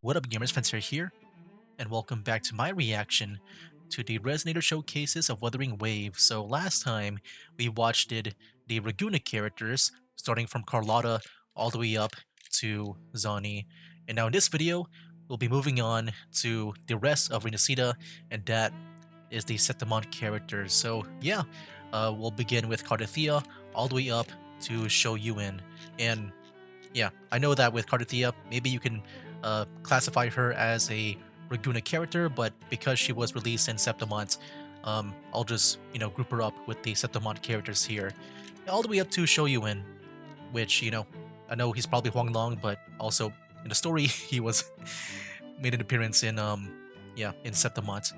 What up, gamers? Spencer here, and welcome back to my reaction to the Resonator showcases of Wuthering Wave. So last time we watched the Raguna characters, starting from Carlotta all the way up to Zani, and now in this video we'll be moving on to the rest of Renacida, and that is the Septimont characters. So yeah, we'll begin with Cardathea all the way up to Shoyuin, and yeah, I know that with Cardathea, maybe you can classify her as a Raguna character, but because she was released in Septimont, I'll just, group her up with the Septimont characters here. All the way up to Shoyuin, which, I know he's probably Huanglong, but also in the story, he was made an appearance in, in Septimont.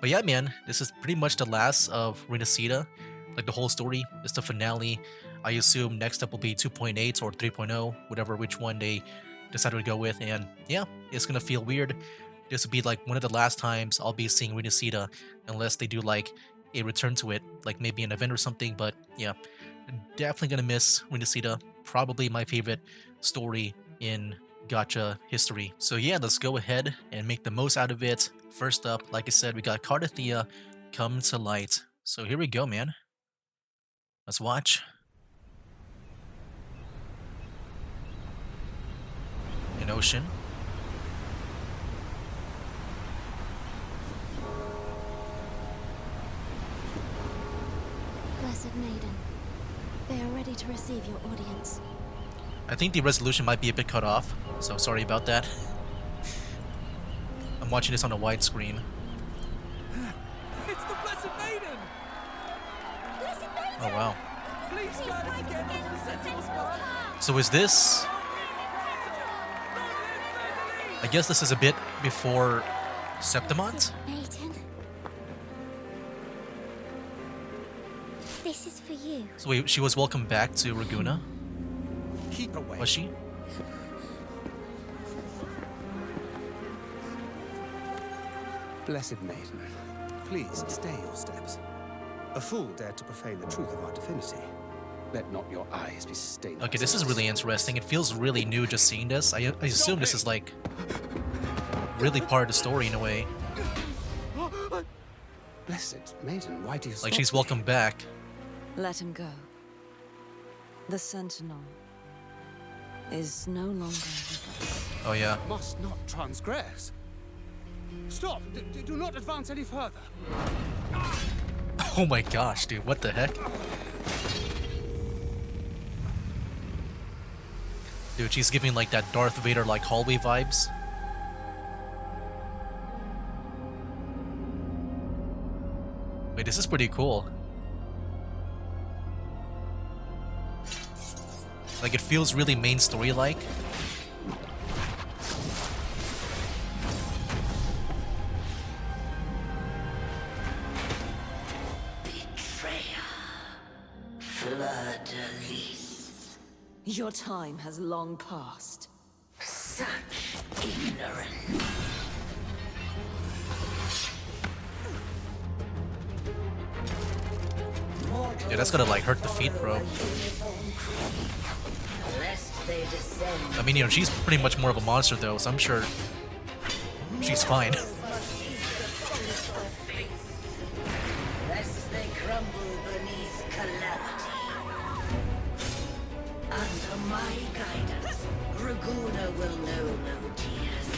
But yeah, man, this is pretty much the last of Renacida. Like the whole story, it's the finale. I assume next up will be 2.8 or 3.0, whatever which one they decided to go with. And yeah, it's gonna feel weird. This will be like one of the last times I'll be seeing Renacida, unless they do like a return to it, like maybe an event or something. But yeah, definitely gonna miss Renacida. Probably my favorite story in gacha history. So yeah, let's go ahead and make the most out of it. First up, like I said, we got Cardathea come to light. So here we go, man. Let's watch. An ocean. Blessed maiden, they are ready to receive your audience. I think the resolution might be a bit cut off, so sorry about that. I'm watching this on a widescreen. It's the Blessed Maiden! Blessed maiden! Oh wow. Please guide us again onto the sensible path. So is this... I guess this is a bit before Septimont? Maiden, this is for you. So wait, she was welcomed back to Raguna? Keep away. Was she? Blessed maiden, please stay your steps. A fool dared to profane the truth of our divinity. Let not your eyes be stained. Okay, this is really interesting. It feels really new just seeing this. I assume this is like really part of the story in a way. Blessed maiden, why do you Like stop she's me? welcomed back. Let him go. The Sentinel is no longer with us. Oh yeah. Must not transgress. Stop! Do not advance any further. Oh my gosh, dude, what the heck? Dude, she's giving like that Darth Vader like hallway vibes. Wait, this is pretty cool. Like it feels really main story like. Your time has long passed. Such ignorance. Yeah, that's gonna like hurt the feet, bro. Lest they descend. I mean, she's pretty much more of a monster though, so I'm sure she's fine. Lest they crumble beneath calamity. Under my guidance, Raguna will know no tears.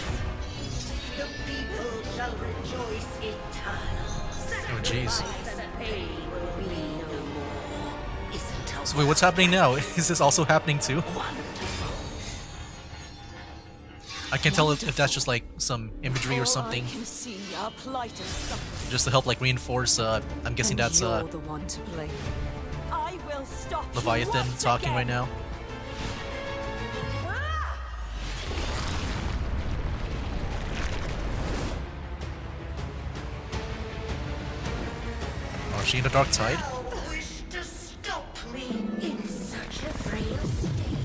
The people shall rejoice eternal. Oh jeez. Sacrifice and pain will be no more. Isn't a So wait, what's happening now? Is this also happening too? I can't tell if that's just like some imagery or something, All I can see our plight and suffering. just to help like reinforce. I'm guessing And that's you're the one to blame. I will stop you Leviathan once talking again. right now. Oh, is she in the dark tide? wish to stop me in such a frail state.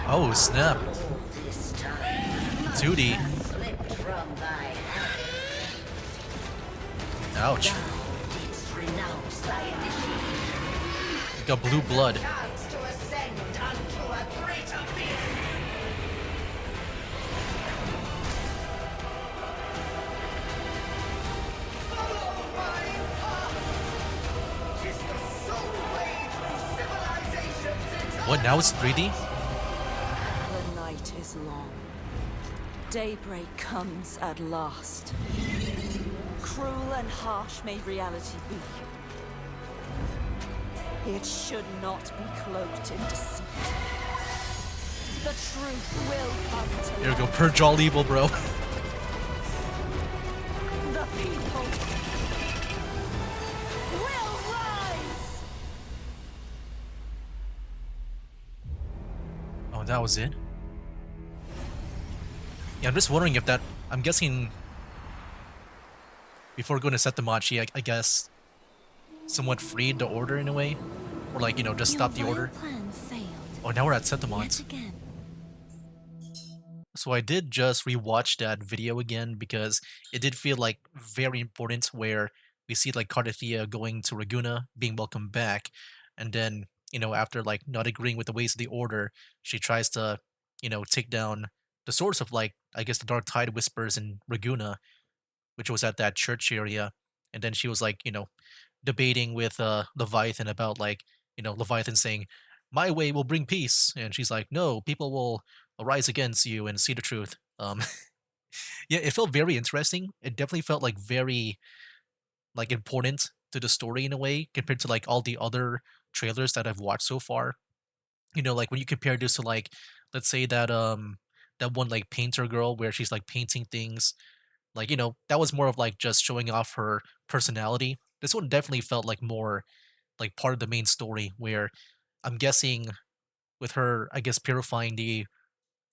Oh snap! All this time, 2D. slipped from thy hand. Ouch! Didst renounce thy initiation. You got blue blood. Chance to ascend unto a greater being. What, now it's 3D? The night is long. Daybreak comes at last. Cruel and harsh may reality be. It should not be cloaked in deceit. The truth will come to There we go, light. purge all evil, bro. The people will rise! Oh, that was it? Yeah, I'm just wondering if that... I'm guessing... Before going to Setamachi, I guess... somewhat freed the order in a way? Or like, you know, just stop the Your order? vile plan failed. Oh, now we're at Yet Setamons. again. So I did just rewatch that video again because it did feel like very important where we see like Cardathia going to Raguna, being welcomed back, and then, you know, after like not agreeing with the ways of the order, she tries to, you know, take down the source of like, I guess the Dark Tide Whispers in Raguna, which was at that church area. And then she was like, you know, debating with Leviathan about like, you know, Leviathan saying, "My way will bring peace," and she's like, "No, people will arise against you and see the truth." Yeah, it felt very interesting. It definitely felt like very like important to the story in a way compared to like all the other trailers that I've watched so far. You know, like when you compare this to like, let's say that one like painter girl where she's like painting things, like, you know, that was more of like just showing off her personality. This one definitely felt like more like part of the main story where I'm guessing with her, I guess, purifying the,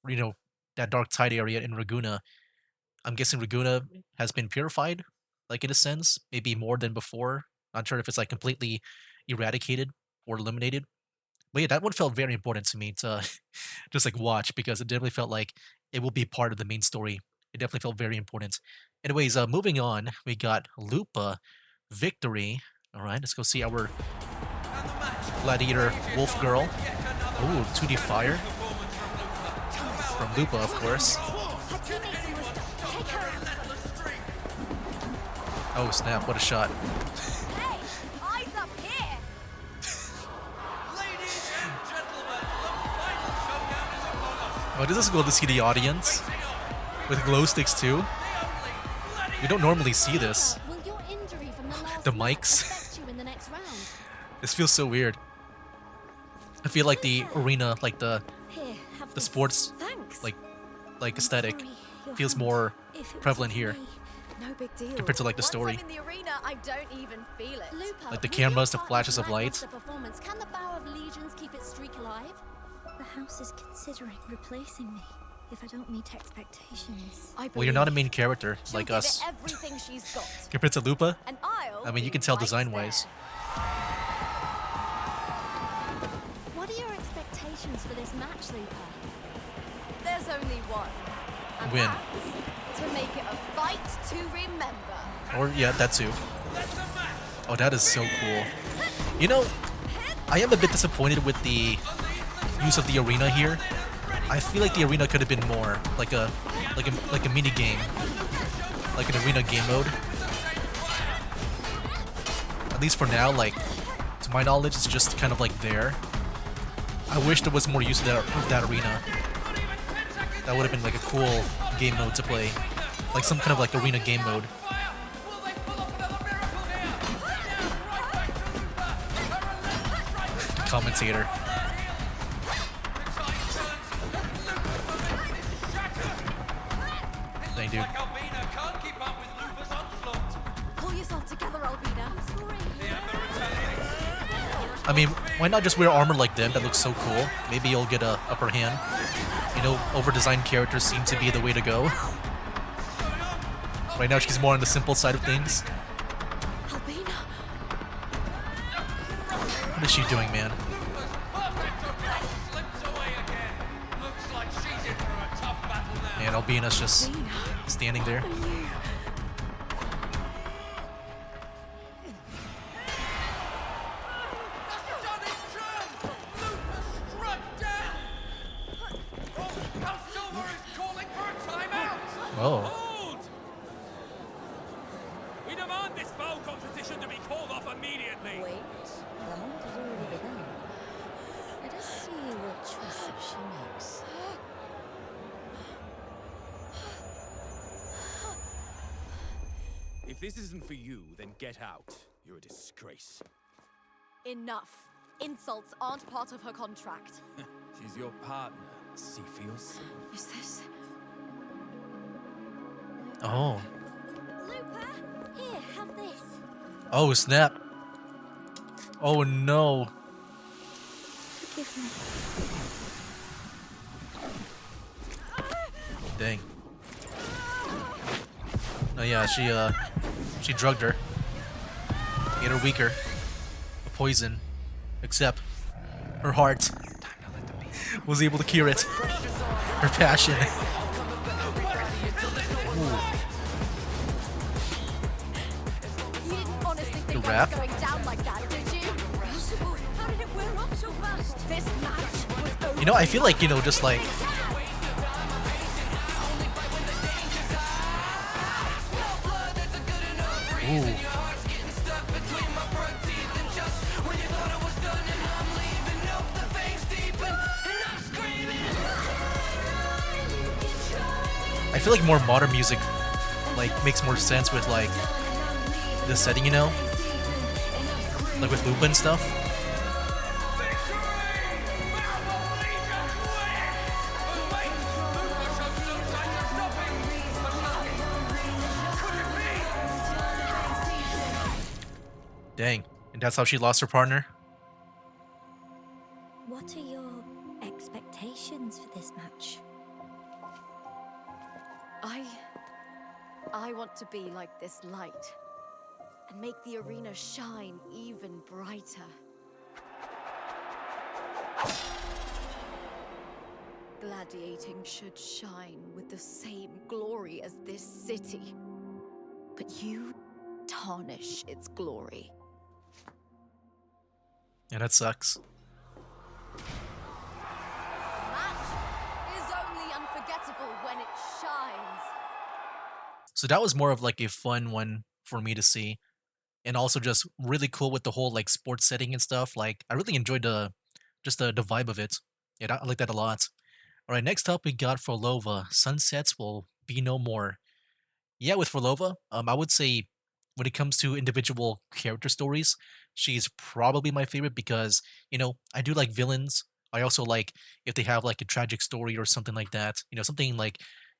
you know, that dark tide area in Raguna, I'm guessing Raguna has been purified, like in a sense, maybe more than before. Not sure if it's like completely eradicated or eliminated. But yeah, that one felt very important to me to just like watch because it definitely felt like it will be part of the main story. It definitely felt very important. Anyways, moving on, we got Lupa, Victory. All right, let's go see our Gladiator Wolf Girl. Ooh, 2D Fire from Lupa, of course. Her teammates in wisdom. Take her out. Oh snap! What a shot! Hey, eyes up here. Ladies and gentlemen, the final showdown is upon us. Oh, this is cool to see the audience with glow sticks too. We don't normally see this. Will your injury from the last The match mics. affect you in the next round? This feels so weird. I feel like the arena, like the Here, have this. sports, Thanks. like I'm aesthetic, sorry, your feels hand. more If it was prevalent up here to me, no big deal. compared to like the story. Once I'm in the arena, I don't even feel it. Lupa, Like the with cameras, your the flashes of partner's light. lackluster performance, can the Bow of Legions keep its streak alive? The house is considering replacing me if I don't meet expectations. Well, you're not a main character She'll like give us. it everything she's got. Compared to Lupa, And I'll I mean, you be can tell right design-wise. there. What are your expectations for this match, Lupa? There's only one. And Win. that's to make it a fight to remember. Or yeah, that too. Oh, that is so cool. You know, I am a bit disappointed with the use of the arena here. I feel like the arena could have been more like a mini game, like an arena game mode. At least for now, like to my knowledge, it's just kind of like there. I wish there was more use of that arena. That would have been like a cool game mode to play, like some kind of like arena game mode. Commentator. Dang, dude. Albina can't keep up with Lupa's onslaught. Pull yourself together, Albina. I'm sorry. I mean, why not just wear armor like them? That looks so cool. Maybe you'll get a upper hand. You know, over-designed characters seem to be the way to go. Right now, she's more on the simple side of things. Albina. What is she doing, man? Slips away again. Looks like she's in for a tough battle now. And Albina's just standing there. Done it, turn! Lupa struck down! Oh, Silver is calling for a timeout! Oh. Hold! We demand this bow competition to be called off immediately! Wait, the hunt has already begun. Let us see she makes. If this isn't for you, then get out. You're a disgrace. Enough. Insults aren't part of her contract. She's your partner. See for yourself. Is this? Oh. Looper, here, have this. Oh, snap. Oh, no. Forgive me. Dang. Oh, yeah, she drugged her. Made her weaker. A poison. Except her heart was able to cure it. Her passion. You didn't honestly think I rap? was going down like that, did you? How did it wear up so fast? This match was over. You know, I feel like, just like... Ooh. I feel like more modern music like makes more sense with like the setting, like with Lupa and stuff. Dang, and that's how she lost her partner. What are your expectations for this match? I want to be like this light and make the arena shine even brighter. Gladiating should shine with the same glory as this city. But you tarnish its glory. Yeah, that sucks. Match is only unforgettable when it shines. So that was more of like a fun one for me to see. And also just really cool with the whole like sports setting and stuff. Like I really enjoyed the vibe of it. Yeah, I like that a lot. All right, next up we got Frolova. Sunsets will be no more. Yeah, with Frolova, I would say when it comes to individual character stories, she's probably my favorite because, I do like villains. I also like if they have like a tragic story or something like that. Something like,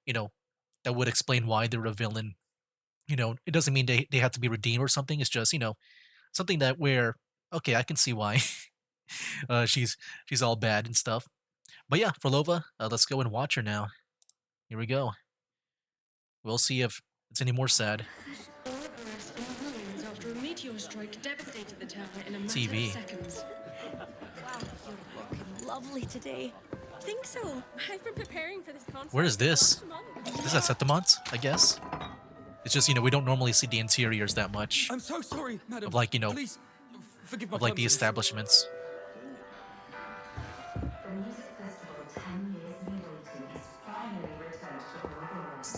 that would explain why they're a villain. It doesn't mean they have to be redeemed or something. It's just, something that where, okay, I can see why she's all bad and stuff. But yeah, Frolova, let's go and watch her now. Here we go. We'll see if it's any more sad. After a meteor strike devastated the tower in a matter TV. of seconds. Wow, you're looking lovely today. Think so. I've been preparing for this concert. Where is this? for months. This is at Septimont, I guess. It's just, we don't normally see the interiors that much I'm so sorry, madam. of like, Please, forgive my of like the clumsiness. establishments. The music festival 10 years in the waiting has finally returned to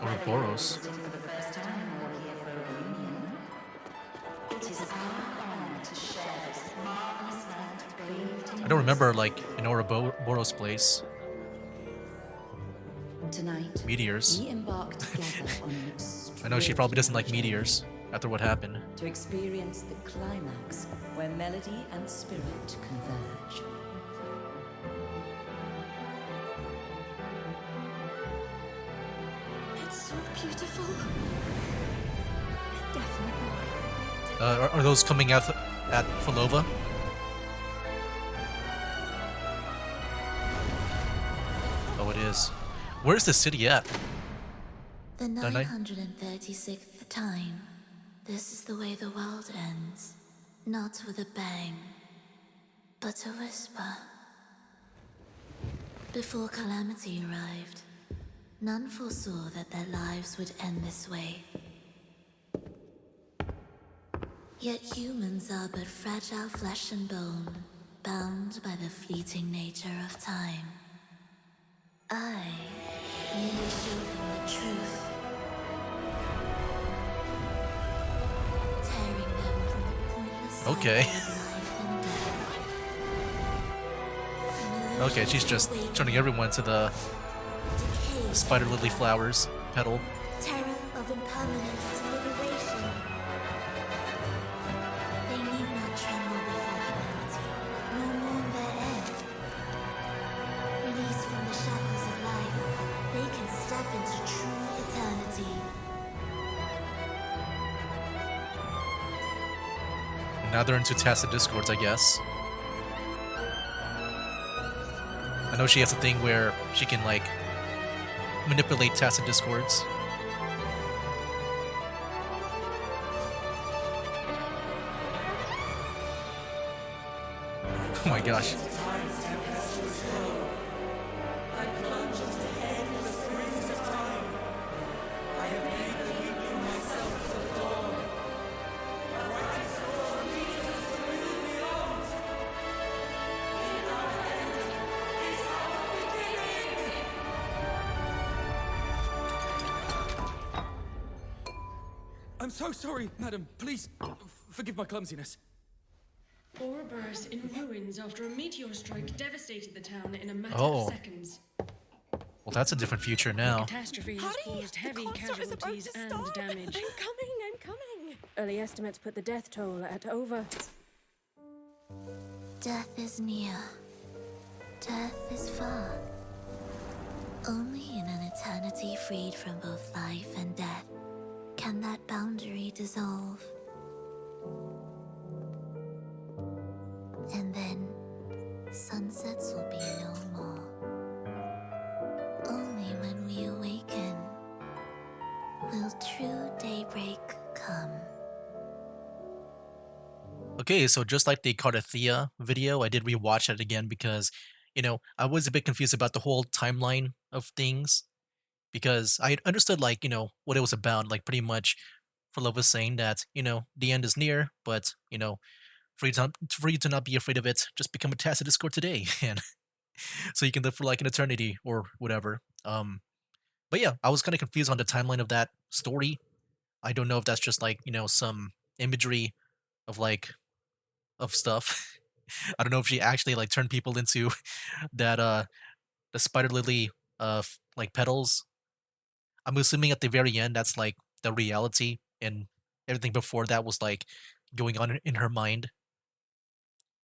Ouroboros. Ouroboros. For the first time or here for a reunion, it is our honor to share this marvelous land bathed in I don't remember like an Ouroboros place. Tonight, Meteors. we embark together on an I know she probably doesn't like extraordinary meteors after what happened. journey to experience the climax where melody and spirit converge. It's so beautiful. Definitely. Are those coming out at Frolova? Oh, it is. Where's the city at? The Don't I? 936th time. This is the way the world ends. Not with a bang, but a whisper. Before calamity arrived, none foresaw that their lives would end this way. Yet humans are but fragile flesh and bone, bound by the fleeting nature of time. I merely show them the truth, tearing them from the pointless Okay. cycle of life and death. Okay, she's just turning everyone to the spider lily flowers petal. Terror of impermanence to liberation. They need not tremble before humanity, nor mourn their end. Released from the shackles of life, they can step into true eternity. And now they're into tacit discords, I guess. I know she has a thing where she can, like, manipulate tacit discords. Oh my gosh. I'm so sorry, madam. Please, forgive my clumsiness. Ouroboros in ruins after a meteor strike devastated the town in a matter Oh. of seconds. Well, that's a different future The now. catastrophe has caused heavy casualties and damage. I'm coming. Early estimates put the death toll at over. Death is near. Death is far. Only in an eternity freed from both life and death can that boundary dissolve. And then sunsets will be no more. Only when we awaken will true daybreak come. Okay, so just like the Cardathea video, I did rewatch it again because, you know, I was a bit confused about the whole timeline of things. Because I understood, like, you know, what it was about. Like, pretty much, Philip was saying that, you know, the end is near, but, you know, for you to not be afraid of it, just become a tacit discord today, and so you can live for like an eternity or whatever. But yeah, I was kind of confused on the timeline of that story. I don't know if that's just like, you know, some imagery of like of stuff. I don't know if she actually like turned people into that the spider lily like petals. I'm assuming at the very end that's like the reality, and everything before that was like going on in her mind.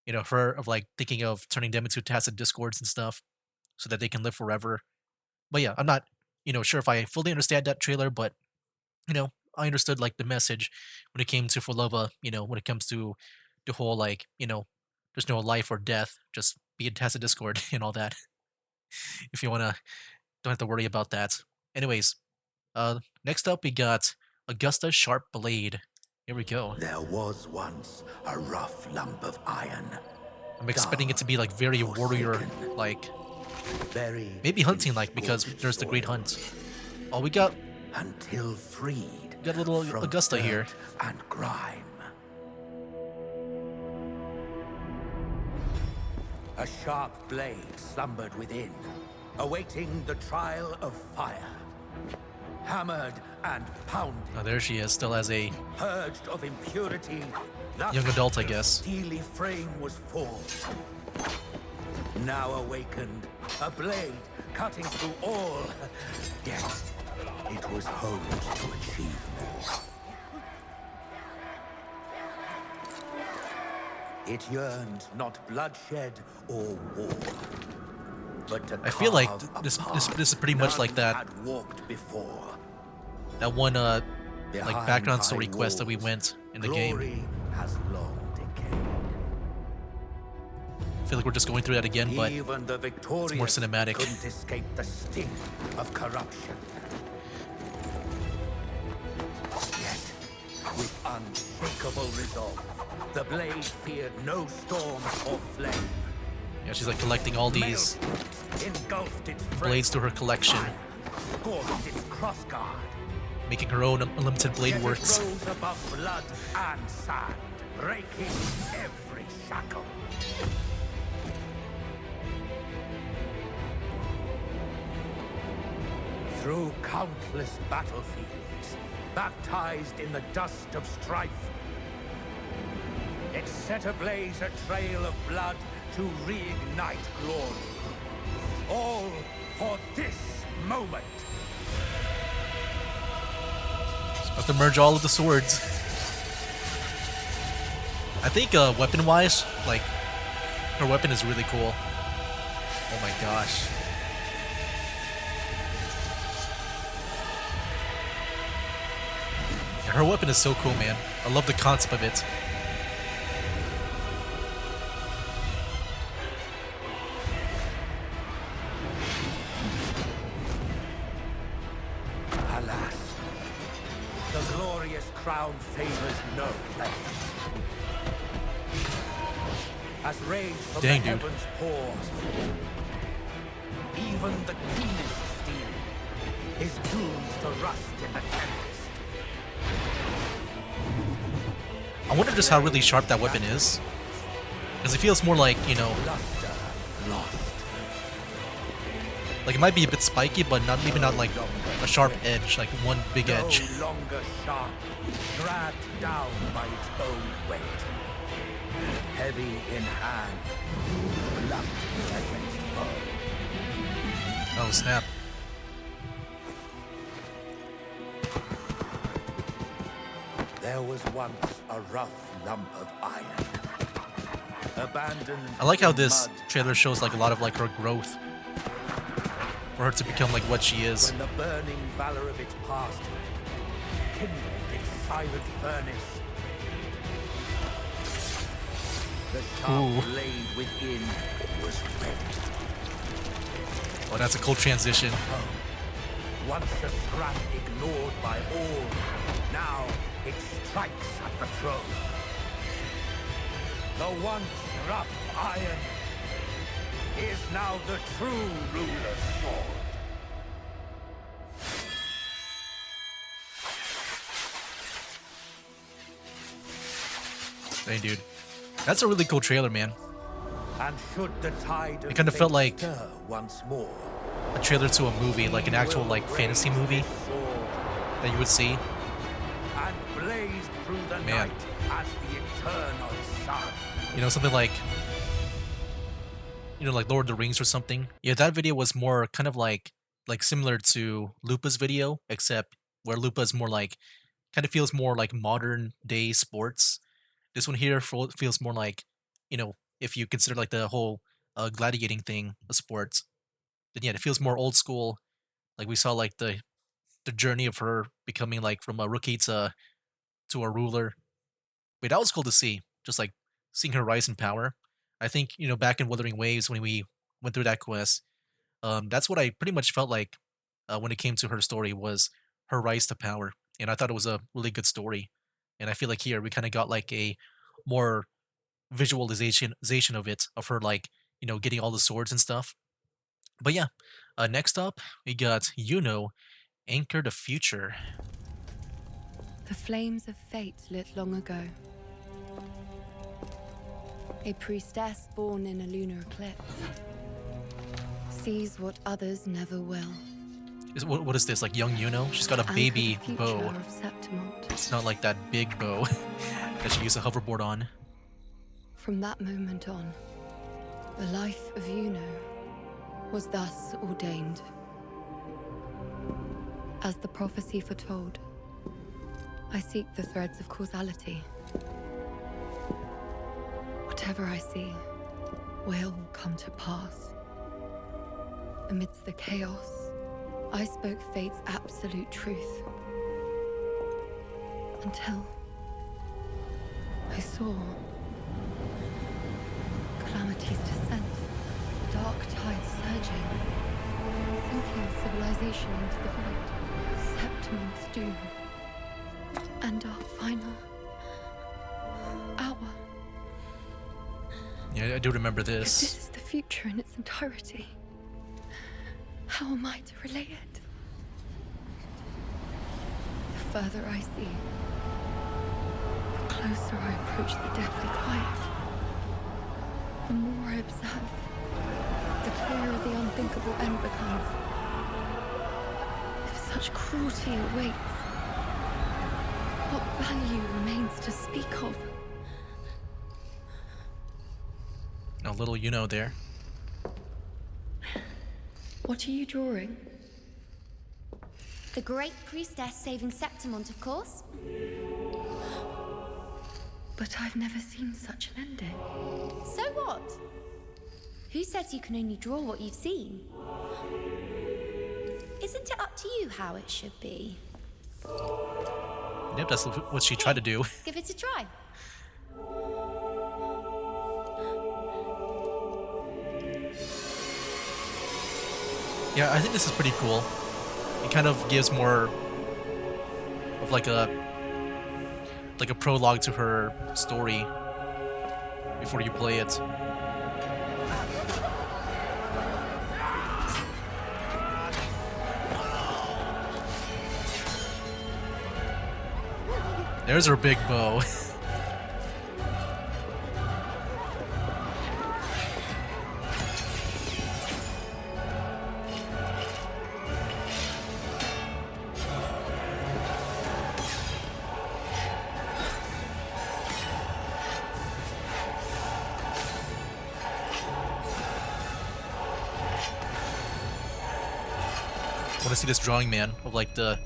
You know, her of like thinking of turning them into tacit discords and stuff so that they can live forever. But yeah, I'm not, you know, sure if I fully understand that trailer, but you know, I understood like the message when it came to Folova, you know, when it comes to the whole like, you know, there's no life or death, just be a tacit discord and all that. If you wanna don't have to worry about that. Anyways, next up we got Augusta Sharp Blade. Here we go. There was once a rough lump of iron. I'm expecting it to be like very warrior like, maybe hunting like, because there's the Great Hunt. Oh, we got until freed. Got a little from Augusta dirt here. and grime. A sharp blade slumbered within, awaiting the trial of fire. Hammered and pounded. Oh, there she is, still as a Purged of impurity. young adult, I guess. Steely frame was forged. Now awakened, a blade cutting through all. Yet it was honed to achieve more. It yearned not bloodshed or war, but to I feel like carve a this path is pretty much like none that had walked before. that one like Behind background high story quest that we walls, went in the glory game. has long decayed. I feel like we're just going through that again, but Even the victorious it's more cinematic. couldn't escape the sting of corruption. Yet, with unshakable resolve, the blade feared no storm or flame. Yeah, she's like collecting all these Engulfed its blades to her collection, scorched its crossguard. making her own unlimited blade Yet it works. rose above blood and sand, breaking every shackle. Through countless battlefields, baptized in the dust of strife, it set ablaze a trail of blood to reignite glory. All for this moment. She's about to merge all of the swords. I think weapon-wise, like, her weapon is really cool. Oh my gosh. Yeah, her weapon is so cool, man. I love the concept of it. Alas, the glorious crown favors no place. As rage from Dang, the dude. heavens pours, even the keenest steel is doomed to rust in the tempest. I wonder just how really sharp that weapon is. Because it feels more like, you know, Luster lost. like it might be a bit spiky, but not maybe not like a sharp edge, like one big edge. No longer sharp, dragged down by its own weight. Heavy in hand, blunt against foe. Oh snap. There was once a rough lump of iron, abandoned. I like how in this mud trailer shows like a lot of like her growth. For her to become like what she is. when the burning valor of its past kindled its silent furnace. The sharp Ooh. blade within was ready. Oh, that's a cool transition. Once a scrap ignored by all, now it strikes at the throne. The once rough iron is now the true ruler's sword. Hey, dude. That's a really cool trailer, man. And should the tide of It kinda felt fate like- stir once more, A trailer to a movie, like an actual like fantasy movie this sword that you would see. and blaze through the Man. night as the eternal sun. You know, something like, you know, like Lord of the Rings or something. Yeah, that video was more kind of like similar to Lupa's video, except where Lupa's more like, kind of feels more like modern day sports. This one here feels more like, you know, if you consider like the whole gladiating thing a sport, then yeah, it feels more old school. Like we saw like the journey of her becoming like from a rookie to a ruler. Wait, that was cool to see. Just like seeing her rise in power. I think, you know, back in Wuthering Waves when we went through that quest, that's what I pretty much felt like when it came to her story was her rise to power. And I thought it was a really good story. And I feel like here we kind of got like a more visualization of it, of her like, you know, getting all the swords and stuff. But yeah, next up we got Anchor the Future. The flames of fate lit long ago. A priestess born in a lunar eclipse sees what others never will. What is this, like young Yuno? She's got a Anchor baby the future bow. of Septimont. It's not like that big bow that she used a hoverboard on. From that moment on, the life of Yuno was thus ordained. As the prophecy foretold, I seek the threads of causality. Whatever I see will come to pass. Amidst the chaos, I spoke fate's absolute truth. Until I saw calamity's descent, dark tide surging, sinking civilization into the void, Septimon's doom, and our final hour. Yeah, I do remember If this. this is the future in its entirety, how am I to relay it? The further I see, the closer I approach the deathly quiet. The more I observe, the clearer the unthinkable end becomes. If such cruelty awaits, what value remains to speak of? A little there. What are you drawing? The Great Priestess saving Septimont, of course. But I've never seen such an ending. So what? Who says you can only draw what you've seen? Isn't it up to you how it should be? Yep, that's what she tried to do. Give it a try. Yeah, I think this is pretty cool. It kind of gives more of like a prologue to her story before you play it. There's her big bow. I want to see this drawing, man, of like the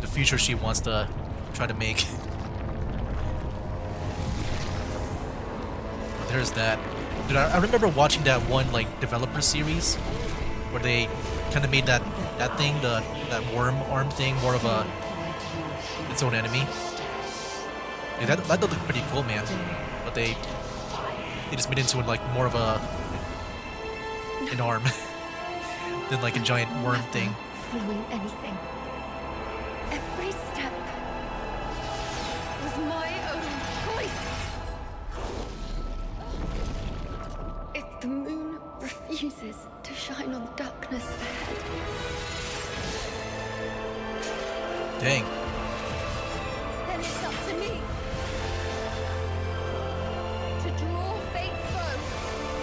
future she wants to try to make. But there's that. Dude, I remember watching that one like developer series where they kind of made that thing, that worm arm thing, more of a its own enemy. Like, that looked pretty cool, man. But they just made it into like more of an arm than like a giant worm thing. Following anything. Every step was my own choice. If the moon refuses to shine on the darkness ahead, Dang. Then it's up to me to draw fate's bow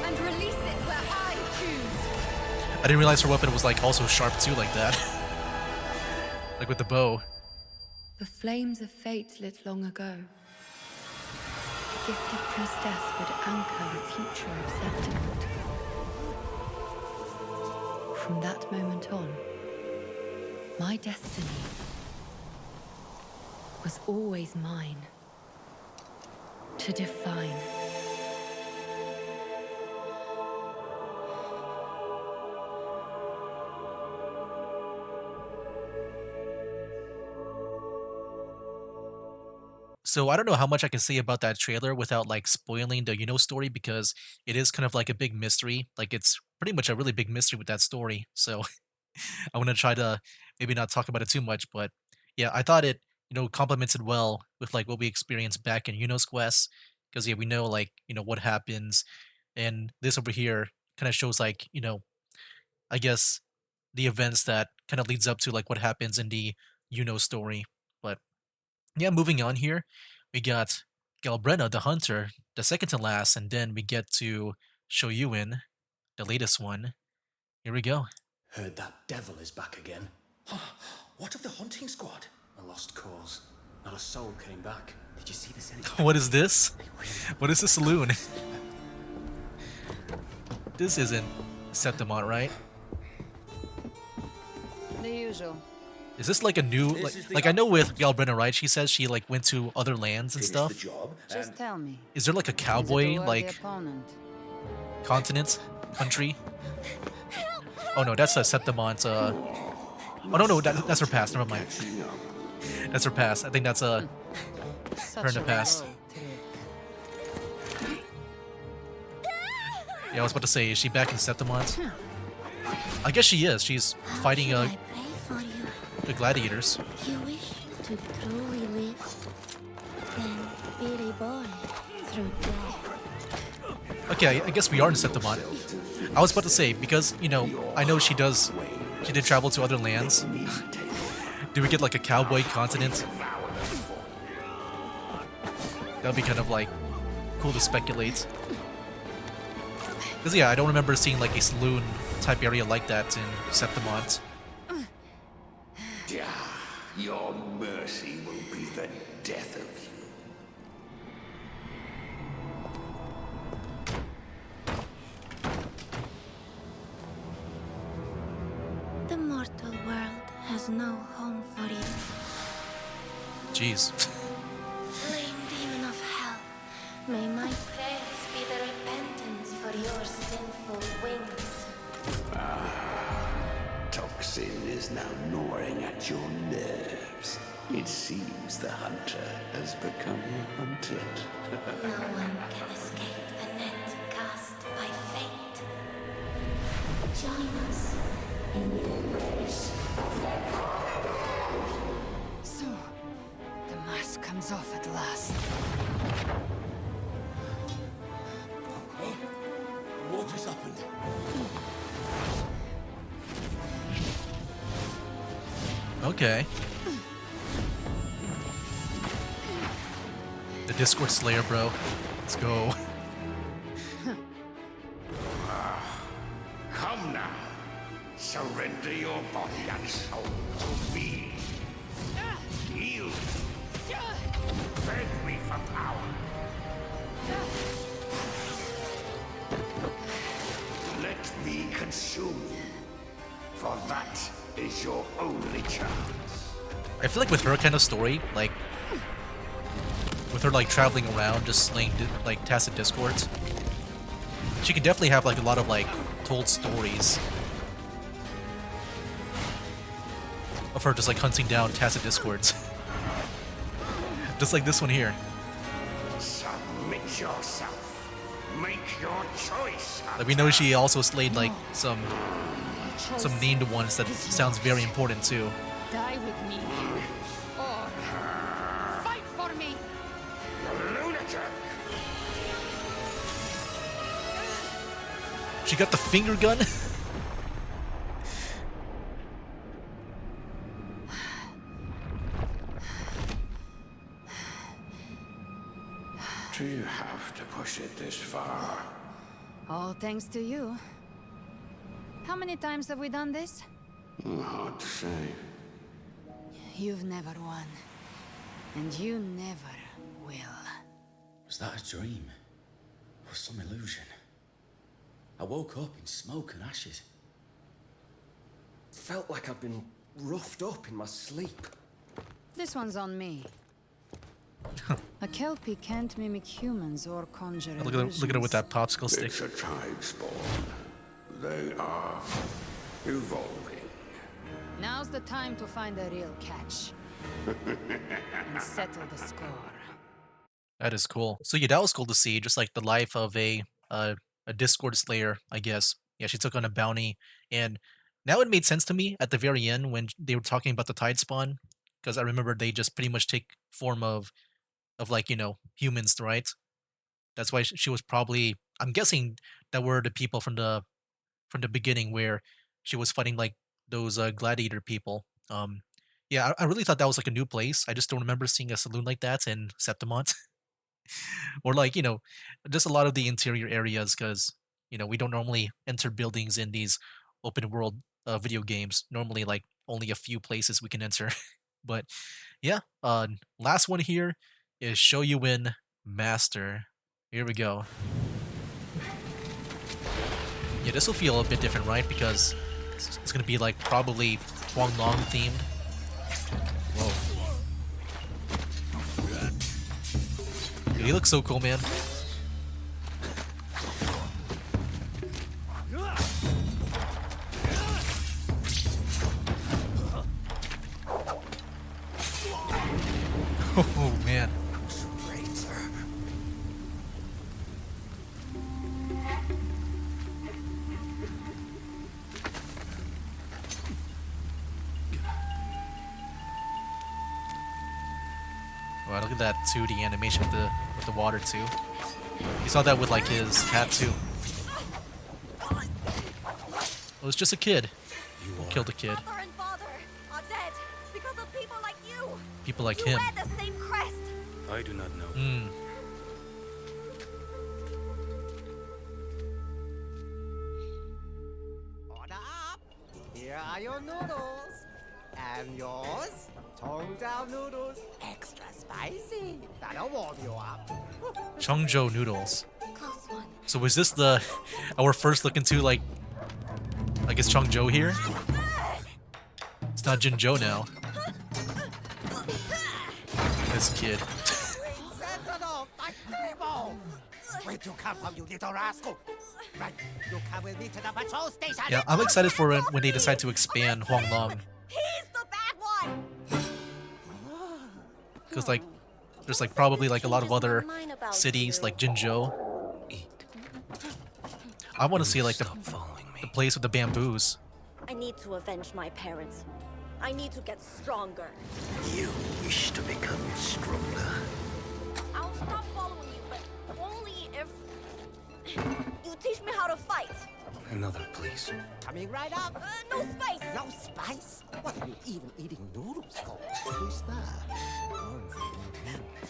and release it where I choose. I didn't realize her weapon was like also sharp too, like that. Like with the bow. the flames of fate lit long ago. The gifted priestess would anchor the future of Septimont. From that moment on, my destiny was always mine to define. So I don't know how much I can say about that trailer without like spoiling the story, because it is kind of like a big mystery. Like it's pretty much a really big mystery with that story. So I want to try to maybe not talk about it too much, but yeah, I thought it complemented well with like what we experienced back in Quest, because yeah, we know like what happens, and this over here kind of shows like I guess the events that kind of leads up to like what happens in the story. But yeah, moving on here, we got Galbrenna the Hunter, the second to last, and then we get to Shoyuin, the latest one. Here we go. Heard that devil is back again. What of the hunting squad? A lost cause. Not a soul came back. Did you see this? What is this? What is this saloon? This isn't Septimont, right? The usual. Is this like a new like I know with Galbrenna, right? She says she like went to other lands and stuff. Just tell me. Is there like a cowboy like continent, country? Oh no, that's a Septimont. Oh no, that's her past. Never mind. That's her past. I think that's her in the past. Yeah, I was about to say, is she back in Septimont? I guess she is. She's fighting the gladiators. You wish to truly live, then be reborn through death. Okay, I guess we are in Septimont. I was about to say, because, I know she did travel to other lands. Do we get like a cowboy continent? That would be kind of like cool to speculate. Because yeah, I don't remember seeing like a saloon type area like that in Septimont. Your mercy will be the death of you. The mortal world has no home for you. Jeez. Flame demon of hell, may my prayers be the repentance for your sinful wings. Toxin is now gnawing at your nerves. It seems the hunter has become hunted. No one can escape the net cast by fate. Join us in your race. So, the mask comes off at last. What has happened? Okay. The Discord Slayer, bro. Let's go. Come now. Surrender your body and soul to me. Yield. Beg me for power. Let me consume you. For that is your only chance. I feel like with her kind of story, like with her like traveling around just slaying like tacit discords, she could definitely have like a lot of like told stories of her just like hunting down tacit discords. Just like this one here. Submit yourself. Make your choice. Like we know she also slayed like some named ones that sounds very important too. Die with me. Or fight for me. Lunatic. She got the finger gun. Do you have to push it this far? All thanks to you. How many times have we done this? Hard to say. You've never won. And you never will. Was that a dream? Or some illusion? I woke up in smoke and ashes. Felt like I'd been roughed up in my sleep. This one's on me. A Kelpie can't mimic humans or conjure Look at her with that popsicle stick. It's a tide spawn. They are evolving. Now's the time to find a real catch. And settle the score. That is cool. So yeah, that was cool to see. Just like the life of a Discord Slayer, I guess. Yeah, she took on a bounty, and now it made sense to me at the very end when they were talking about the Tide Spawn, because I remember they just pretty much take form of like, you know, humans, right? That's why she was probably, I'm guessing that were the people from the beginning where she was fighting like those gladiator people. Yeah, I really thought that was like a new place. I just don't remember seeing a saloon like that in Septimont. Or like, you know, just a lot of the interior areas, because, you know, we don't normally enter buildings in these open world video games. Normally like only a few places we can enter. But yeah, last one here is Shoyuin Master. Here we go. Yeah, this will feel a bit different, right? Because it's gonna be like probably Huanglong themed. Whoa. Dude, he looks so cool, man. Oh man. Wow, look at that 2D animation with the water too. You saw that with like his hat too. It was just a kid. Who killed a kid. Mother and father are dead because of people like you. People like you him. wear the same crest. I do not know. Hmm. Order up! Here are your noodles. And yours? Tongue down noodles. Extra spicy. That'll warm you up. Chongzhou noodles. Close one. So was this our first look into like, I guess Chongzhou here? It's not Jinzhou now. This kid. Sentinel, my table! Where'd you come from, you little rascal? Right, you come with me to the patrol station. Yeah, I'm excited for when they decide to expand Huanglong. He's the bad one! Because, like, there's, like, probably, like, a lot of other cities, like Jinzhou. I want to see, like, the place with the bamboos. I need to avenge my parents. I need to get stronger. You wish to become stronger. I'll stop following you, but only if you teach me how to fight. Another, please. Coming right up. No spice. No spice? What are you even eating noodles for? Who's that?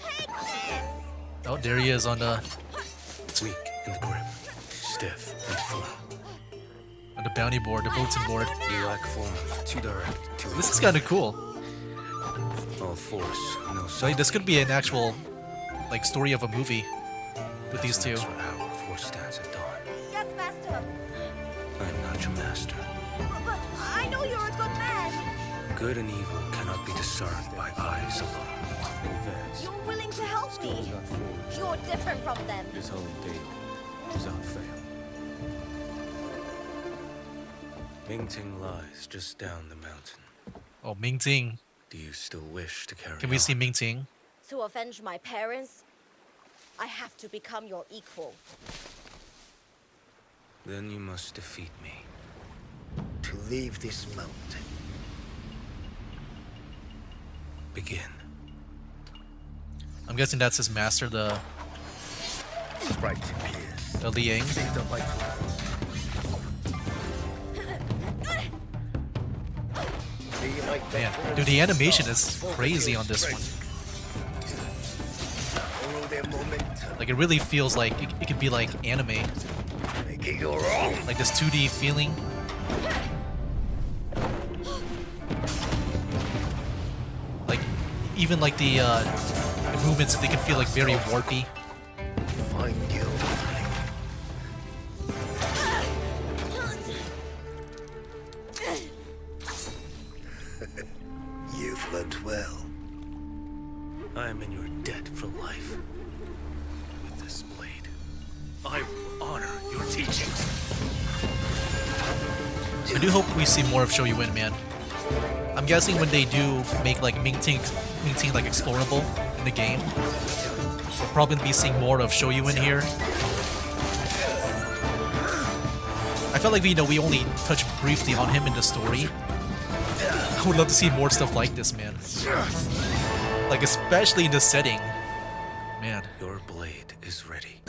Take this! Oh, there he is on the Weak in the grip, stiff and firm. on the bounty board, the bulletin board. You lack form, too direct, too. This is kind of cool. All force, no. So like, this could be an actual, like, story of a movie with these two. Hour before stands at dawn. Yes, master. I am not your master. But I know you're a good man. Good and evil cannot be discerned by eyes alone. In advance. You're willing to help me. You're different from them. His holy day without fail. Mingting lies just down the mountain. Oh, Mingting. Do you still wish to carry Can we on? see Mingting? To avenge my parents, I have to become your equal. Then you must defeat me. To leave this mountain. Begin. I'm guessing that's his master, the Liang. Man, dude, the animation is crazy on this one. Like, it really feels like it could be like anime. Like this 2D feeling. Like, even like the movements, they can feel like very warpy. Find you. You've learned well. I am in your debt for life. With this blade, I will honor your teachings. I do hope we see more of Show You Win, man. I'm guessing when they do make like Mingting like explorable in the game, we're probably gonna be seeing more of Show You Win here. I felt like we only touched briefly on him in the story. I would love to see more stuff like this, man. Like, especially in the setting. Man. Your blade is ready.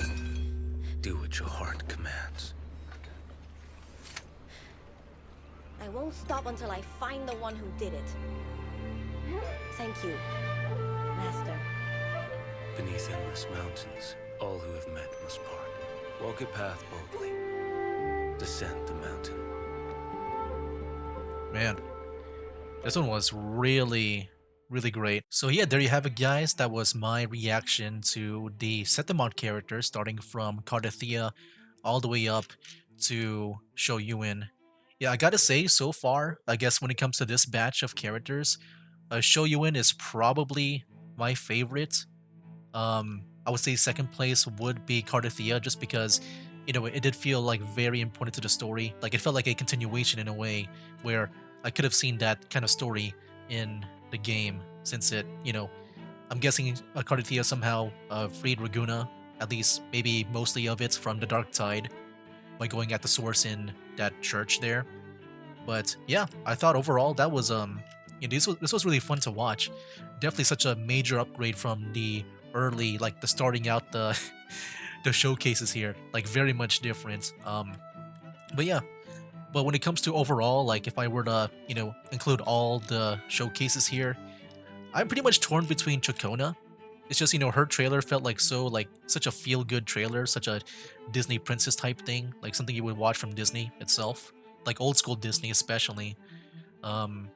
Do what your heart commands. I won't stop until I find the one who did it. Thank you, Master. Beneath endless mountains, all who have met must part. Walk a path boldly. Descend the mountain. Man. This one was really great. So yeah, there you have it, guys. That was my reaction to the Setamon characters, starting from Cardathia all the way up to Show Yuin. Yeah, I gotta say, so far, I guess when it comes to this batch of characters, Show Yuin is probably my favorite. I would say second place would be Cardathia, just because, you know, it did feel like very important to the story. Like, it felt like a continuation in a way where I could have seen that kind of story in the game, since it, you know, I'm guessing Cardathia somehow freed Raguna, at least maybe mostly of it, from the dark tide by going at the source in that church there. But yeah, I thought overall that was this was really fun to watch. Definitely such a major upgrade from the early, like the starting out the the showcases here, like very much different. But yeah. But when it comes to overall, like if I were to, you know, include all the showcases here, I'm pretty much torn between Chokona. It's just, you know, her trailer felt like such a feel-good trailer, such a Disney princess type thing, like something you would watch from Disney itself, like old school Disney especially. And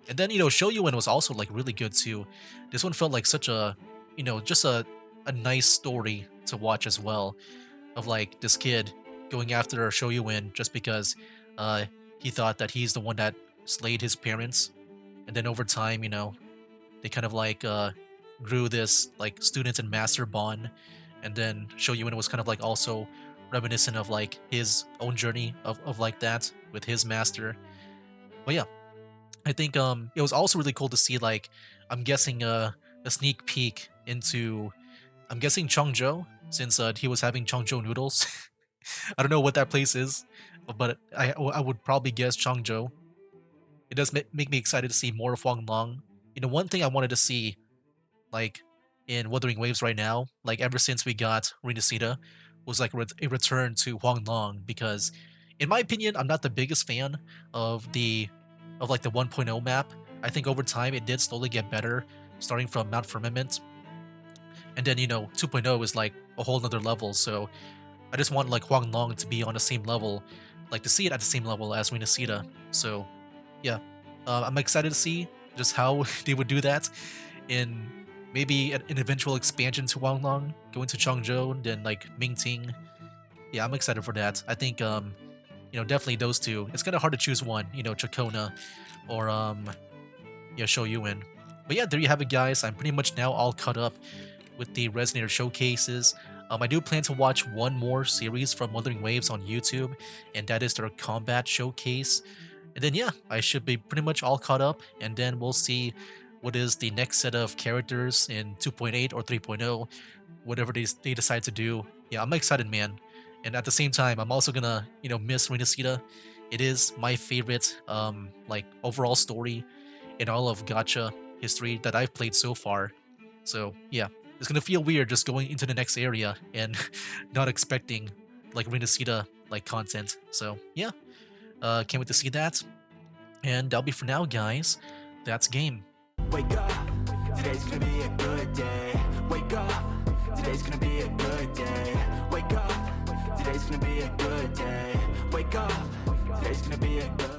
then, you know, Show You In was also like really good too. This one felt like such a, you know, just a nice story to watch as well, of like this kid going after Show You In just because he thought that he's the one that slayed his parents, and then over time, they kind of like grew this like student and master bond, and then Show Yun was kind of like also reminiscent of like his own journey of like that with his master. But yeah, I think it was also really cool to see like I'm guessing a sneak peek into I'm guessing Changzhou since he was having Changzhou noodles. I don't know what that place is, but I would probably guess Changzhou. It does make me excited to see more of Huang Long. One thing I wanted to see, like in Wuthering Waves right now, like ever since we got Resonator, was like a return to Huang Long because, in my opinion, I'm not the biggest fan of like the 1.0 map. I think over time it did slowly get better, starting from Mount Firmament, and then 2.0 is like a whole nother level. So I just want like Huang Long to be on the same level, like to see it at the same level as Resonator. So yeah, I'm excited to see just how they would do that in maybe an eventual expansion to Wanglong, going to Changzhou, then like Mingting. Yeah, I'm excited for that. I think definitely those two. It's kind of hard to choose one, Chakona or Shou Yuan. But yeah, there you have it, guys. I'm pretty much now all caught up with the Resonator showcases. I do plan to watch one more series from Wuthering Waves on YouTube, and that is their combat showcase. And then yeah, I should be pretty much all caught up, and then we'll see what is the next set of characters in 2.8 or 3.0, whatever they decide to do. Yeah, I'm excited, man. And at the same time, I'm also gonna, miss Resonator. It is my favorite, like, overall story in all of gacha history that I've played so far. So yeah, it's gonna feel weird just going into the next area and not expecting, like, Resonator, like, content. So yeah, can't wait to see that. And that'll be for now, guys. That's game. Wake up, today's gonna be a good day. Wake up, today's gonna be a good day. Wake up, today's gonna be a good day. Wake up, today's gonna be a good